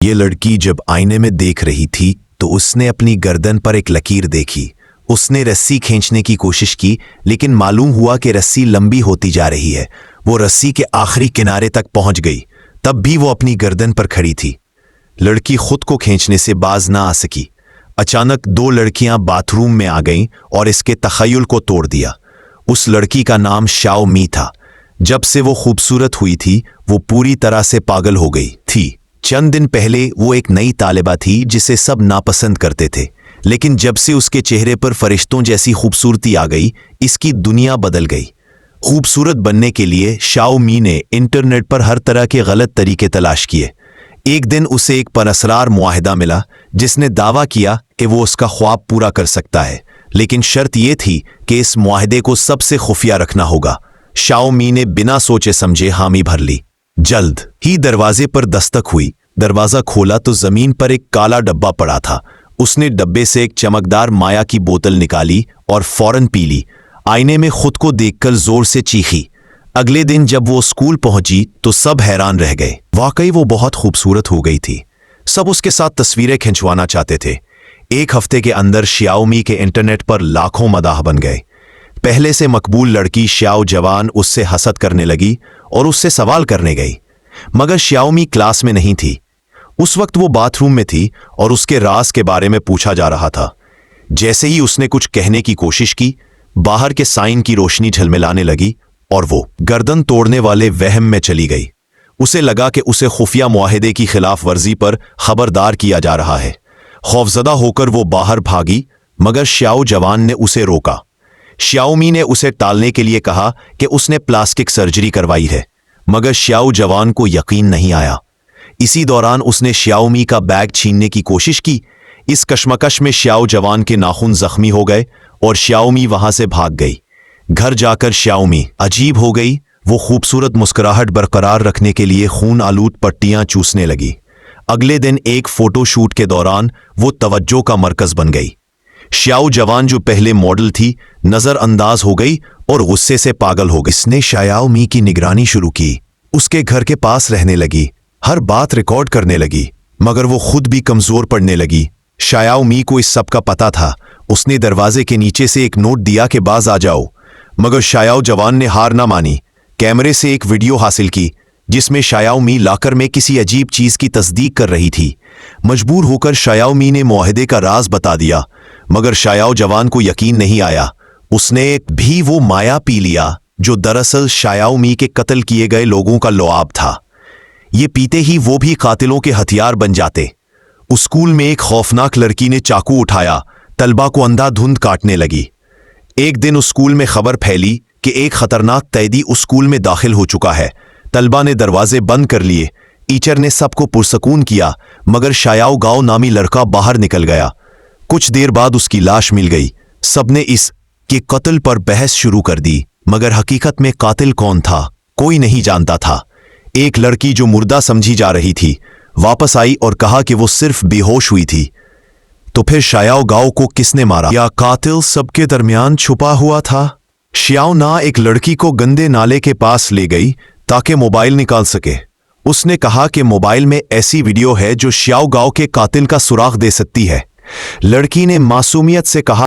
ये लड़की जब आईने में देख रही थी तो उसने अपनी गर्दन पर एक लकीर देखी। उसने रस्सी खींचने की कोशिश की, लेकिन मालूम हुआ कि रस्सी लंबी होती जा रही है। वो रस्सी के आखिरी किनारे तक पहुंच गई, तब भी वो अपनी गर्दन पर खड़ी थी। लड़की खुद को खींचने से बाज ना आ सकी। अचानक दो लड़कियां बाथरूम में आ गईं और इसके तखय्युल को तोड़ दिया। उस लड़की का नाम शाओ मी था। जब से वो खूबसूरत हुई थी, वो पूरी तरह से पागल हो गई थी। चंद दिन पहले वो एक नई तालिबा थी जिसे सब नापसंद करते थे, लेकिन जब से उसके चेहरे पर फरिश्तों जैसी खूबसूरती आ गई, इसकी दुनिया बदल गई। खूबसूरत बनने के लिए शाओ मी ने इंटरनेट पर हर तरह के गलत तरीके तलाश किए। एक दिन उसे एक परअसरार मुआहिदा मिला जिसने दावा किया कि वो उसका ख्वाब पूरा कर सकता है, लेकिन शर्त यह थी कि इस मुआहिदे को सबसे खुफिया रखना होगा। शाओ मी ने बिना सोचे समझे हामी भर ली। जल्द ही दरवाजे पर दस्तक हुई। दरवाजा खोला तो जमीन पर एक काला डब्बा पड़ा था। उसने डब्बे से एक चमकदार माया की बोतल निकाली और फौरन पी ली। आईने में खुद को देखकर जोर से चीखी। अगले दिन जब वो स्कूल पहुंची तो सब हैरान रह गए। वाकई वो बहुत खूबसूरत हो गई थी। सब उसके साथ तस्वीरें खिंचवाना चाहते थे। एक हफ्ते के अंदर शाओमी के इंटरनेट पर लाखों मदाह बन गए। पहले से मकबूल लड़की शाओ जवान उससे हसद करने लगी और उससे सवाल करने गई, मगर शाओमी क्लास में नहीं थी। उस वक्त वो बाथरूम में थी और उसके राज के बारे में पूछा जा रहा था। जैसे ही उसने कुछ कहने की कोशिश की, बाहर के साइन की रोशनी झलमिलाने लगी और वो गर्दन तोड़ने वाले वहम में चली गई। उसे लगा कि उसे खुफिया मुआहिदे की खिलाफ वर्जी पर खबरदार किया जा रहा है। खौफजदा होकर वो बाहर भागी, मगर शाओ जवान ने उसे रोका। शाओमी ने उसे टालने के लिए कहा कि उसने प्लास्टिक सर्जरी करवाई है, मगर शाओ जवान को यकीन नहीं आया। इसी दौरान उसने शाओमी का बैग छीनने की कोशिश की। इस कश्मकश में शाओ जवान के नाखून जख्मी हो गए और शाओमी वहां से भाग गई। घर जाकर शाओमी अजीब हो गई। वो खूबसूरत मुस्कुराहट बरकरार रखने के लिए खून आलूद पट्टियां चूसने लगी। अगले दिन एक फोटोशूट के दौरान वो तवज्जो का मरकज बन गई। शाओ जवान जो पहले मॉडल थी, नजरअंदाज हो गई और गुस्से से पागल हो गई। इसने शाओमी की निगरानी शुरू की, उसके घर के पास रहने लगी, हर बात रिकॉर्ड करने लगी, मगर वो खुद भी कमजोर पड़ने लगी। शाओमी को इस सब का पता था। उसने दरवाजे के नीचे से एक नोट दिया कि बाज आ जाओ, मगर शाओ जवान ने हार ना मानी। कैमरे से एक वीडियो हासिल की जिसमें शाओमी लाकर में किसी अजीब चीज की तस्दीक कर रही थी। मजबूर होकर शाओमी ने मुआहिदे का राज बता दिया, मगर शाओ जवान को यकीन नहीं आया। उसने भी वो माया पी लिया जो दरअसल शाओमी के कत्ल किए गए लोगों का लुआब था। ये पीते ही वो भी कातिलों के हथियार बन जाते। उस स्कूल में एक खौफनाक लड़की ने चाकू उठाया, तलबा को अंधाधुंध काटने लगी। एक दिन उस स्कूल में खबर फैली कि एक खतरनाक कैदी उस स्कूल में दाखिल हो चुका है। तलबा ने दरवाजे बंद कर लिए। टीचर ने सबको पुरसकून किया, मगर शाओ गाओ नामी लड़का बाहर निकल गया। कुछ देर बाद उसकी लाश मिल गई। सबने इस के कत्ल पर बहस शुरू कर दी, मगर हकीकत में कातिल कौन था कोई नहीं जानता था। एक लड़की जो मुर्दा समझी जा रही थी वापस आई और कहा कि वो सिर्फ बेहोश हुई थी। तो फिर शाओ गाओ को किसने मारा या कातिल सबके दरमियान छुपा हुआ था? शाओ ना एक लड़की को गंदे नाले के पास ले गई ताकि मोबाइल निकाल सके। उसने कहा कि मोबाइल में ऐसी वीडियो है जो शाओ गाओ के कातिल का सुराग दे सकती है। लड़की ने मासूमियत से कहा,